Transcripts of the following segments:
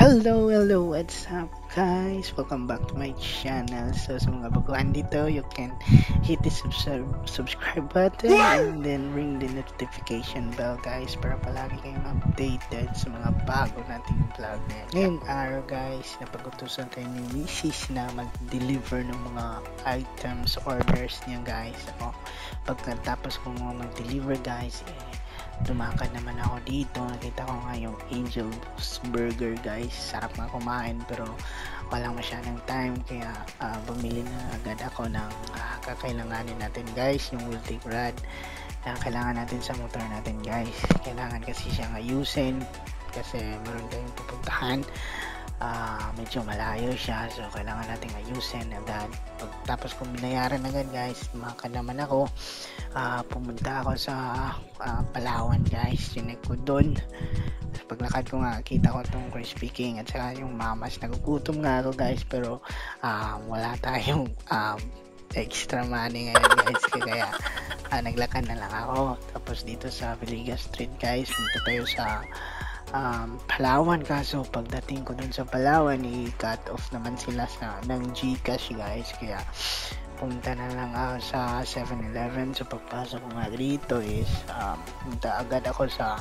Hello, what's up guys? Welcome back to my channel. So sa mga baguhan dito, you can hit the subscribe button and then ring the notification bell guys para palagi kayong updated sa mga bago nating vlog na yan. Ngayong araw guys, napag-utusan tayo ni Mrs. na mag-deliver ng mga items, orders niya guys. Ako, pagkatapos ko mag-deliver guys, lumakad naman ako dito. Nakita ko nga yung Angel Burger guys. Sarap nga kumain pero walang masyadong time kaya bumili na agad ako ng kakailanganin natin guys, yung welding rod na kailangan natin sa motor natin guys. Kailangan kasi siyang ayusin kasi meron tayong pupuntahan. Medyo malayo siya, so kailangan nating ayusin agad. Tapos kung binayaran agad guys, lumakad naman ako. Pumunta ako sa Palawan guys. Chinek ko dun. Paglakad ko nga, kita ko tong Crispy King at saka yung mamas. Nagugutom nga ako guys, pero wala tayong extra money ngayon guys, kaya naglakad na lang ako. Tapos dito sa Villegas Street guys, punta tayo sa Palawan, kaso pagdating ko dun sa Palawan, i-cut off naman sila ng GCash guys, kaya punta na lang ako sa 7-Eleven. So pagpasok ko nga dito is punta agad ako sa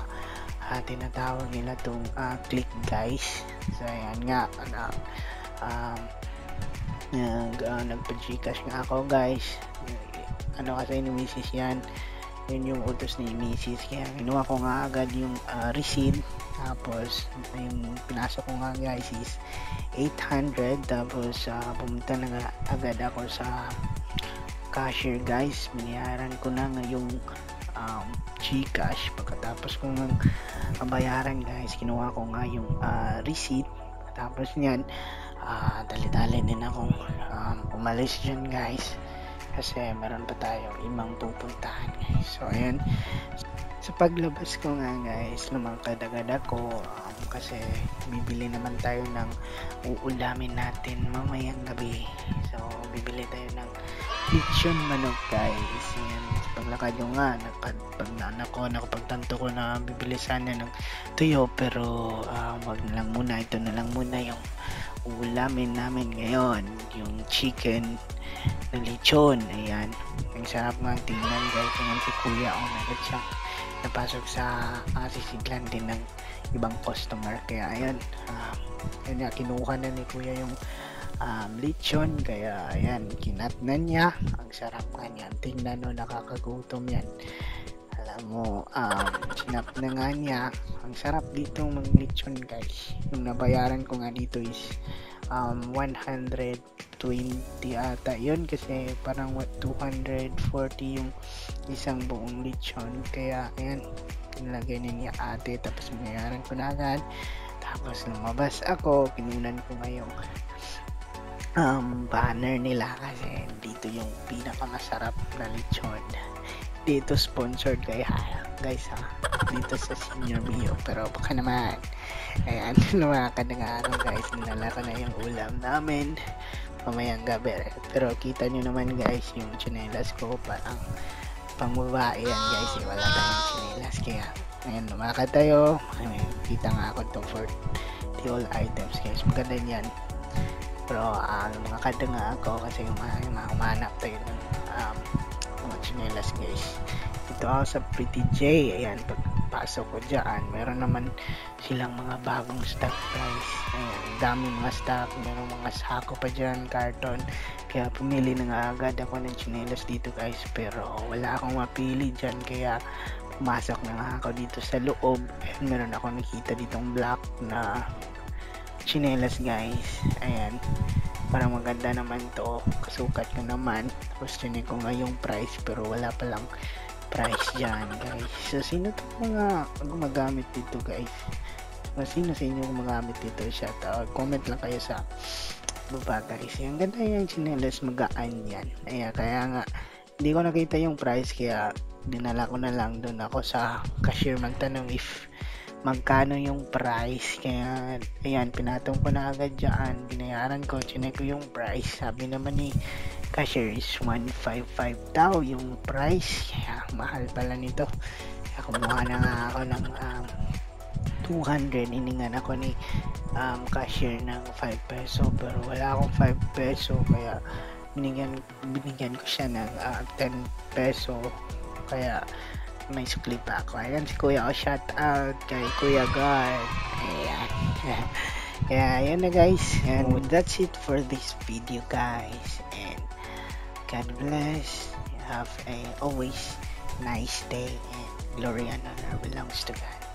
tinatawag nila tong click guys. So ayan nga, nagpa-GCash nga ako guys. Kasi ni Mrs. yan, yun yung utos ni Mrs. Kaya ginawa ko nga agad yung receipt. Tapos yung pinasok ko nga guys is 800. Tapos pumunta na nga agad ako sa cashier guys. Binayaran ko na nga yung GCash. Pagkatapos ko ng bayaran guys, kinuha ko nga yung receipt. Tapos nyan, dali-dali din akong umalis dyan guys, kasi meron pa tayong ibang pupuntahan guys. So ayan, sa paglabas ko nga guys, lumangkad agad ako kasi bibili naman tayo ng uulamin natin mamayang gabi. So bibili tayo ng lechon manok guys. Ayan, sa paglakad ko nga, nakapagtanto ko na bibili sana ng tuyo, pero wag na lang muna, ito na lang muna yung uulamin namin ngayon, yung chicken na lechon. Ayan, ang sarap nga tingnan guys. Ayan si kuya, agad siya napasok sa sisiglan din ng ibang customer, kaya ayan, yun nga, kinuha na ni kuya yung lechon, kaya ayan, kinatnan niya. Ang sarap nga niyan, tingnan, no, nakakagutom yan. Alam mo, sinap na nga niya. Ang sarap dito mag lechon guys. Yung nabayaran ko nga dito is 120 ata yun, kasi parang 240 yung isang buong lechon. Kaya ayan, nilagay niya ate, tapos binayaran ko na agad. Tapos lumabas ako, kinunan ko ngayong banner nila kasi dito yung pinakamasarap na lechon dito, sponsored guys dito sa Senior Mio, pero baka naman. Ayan, lumakad na nga araw guys, ninala ko na yung ulam namin mamayang gabi. Pero kita nyo naman guys, yung tsinelas ko parang pang babae yan guys, wala tayong tsinelas, kaya ayan, lumakad tayo. Kita nga ako itong 40 all items guys, maganda yan. Pero lumakad na nga ako kasi umanap tayo ng mga tsinelas guys. Ito ako sa Pretty J. Ayan, pagpasok ko dyan, meron naman silang mga bagong stock price. Ayan, dami mga stock, meron mga sako pa dyan, carton. Kaya pumili na nga agad ako ng tsinelas dito guys, pero wala akong mapili dyan, kaya pumasok na nga ako dito sa loob. Ayan, meron ako nakita ditong black na tsinelas guys. Ayan, parang maganda naman to, kasukat ko naman. Tapos tinig ko nga yung price, pero wala palang price dyan guys. So sino to mga gumagamit dito guys? Sino sa inyo gumagamit dito? Shout out, comment lang kayo sa baba guys. Ang ganda yung tsinelas, magaan yan. Ayan, kaya nga hindi ko nakita yung price, kaya dinala ko na lang doon ako sa cashier magtanong if magkano yung price. Kaya ayan, pinatong ko na agad dyan, binayaran ko, chinek ko yung price. Sabi naman ni cashier is 155 daw yung price, kaya mahal pala nito. Kaya kumuha na nga ako ng 200, hiningan ako ni cashier ng 5 peso, pero wala akong 5 peso, kaya binigyan ko siya ng 10 peso, kaya may sukli pa ako. Ayan si Kuya, shout out kay Kuya God. Ayan. Kaya ayan na guys, and that's it for this video guys, and God bless. Have a always nice day, and glory and honor belongs to God.